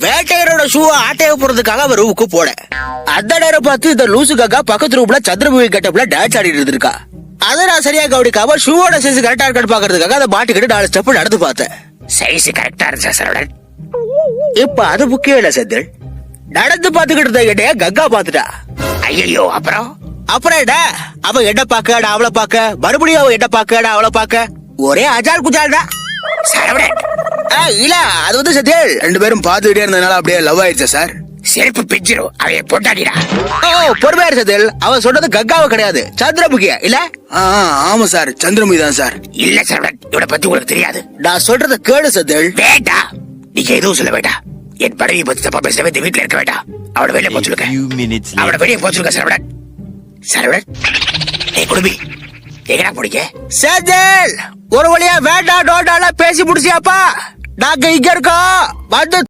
வேட்டையரோட shoe ஆட்டைய போறதுக்காக அவர் ரூமுக்கு போட அந்த நேரம் பார்த்து இந்த லூசுக்காக பக்கத்து ரூம்ல சந்திரமுகி கட்டப்ல டான்ஸ் ஆடிட்டு இருந்திருக்கா. அதை நான் சரியா கவனிக்காம ஷூவோட சைஸ் கரெக்டா இருக்கான்னு பாக்குறதுக்காக அதை மாட்டிக்கிட்டு 4 ஸ்டெப் நடந்து பார்த்தேன். சைஸ் கரெக்டா இருந்துச்சா சரவணன்? இப்ப அது முக்கியம் இல்ல செந்தில். நடந்து பாத்துக்கிட்டு இருந்த என்னைய கங்கா பாத்துட்டா. ஐயோ அப்புறம் என்ன அவ என்ன பாக்க நான் அவளை பாக்க, மறுபடியும் அவ என்ன பாக்க நான் அவளை பாக்க, ஒரே அஜால் குஜால் தான். சரவணன் இல்ல அது வந்து செந்தில் 2 பேரும் பாத்துக்கிட்டே இருந்ததுனால அப்படியே லவ் ஆயிடுச்சா சார். செருப்பு பிஞ்சிரும் அவைய பொண்டாடிடா. பொறுமையா செந்தில், அவன் சொன்னது கங்காவை கிடையாது சந்திரமுகியா இல்ல? ஆமா சார், சந்திரமுகி தான் சார். இல்ல சரவணன், இவனை பத்தி உங்களுக்கு தெரியாது. நான் சொல்றத கேளு செந்தில். வேண்டாம், நீங்க எதுவும் சொல்ல வேண்டாம். என் படவியை பத்தி தப்பா பேசவே இந்த வீட்டுல இருக்க வேண்டாம். அவட வெளியே போச்சுருக்க, அவட வெளியே போச்சுருக்க சரவணன். சரவணன் ஏ குடுமி எங்கடா போறீங்க? செந்தில் ஒரு வழியா வேண்டாம் டோண்டால பேசி முடிச்சியாப்பா. நாங்க இங்க இருக்கோம் வந்து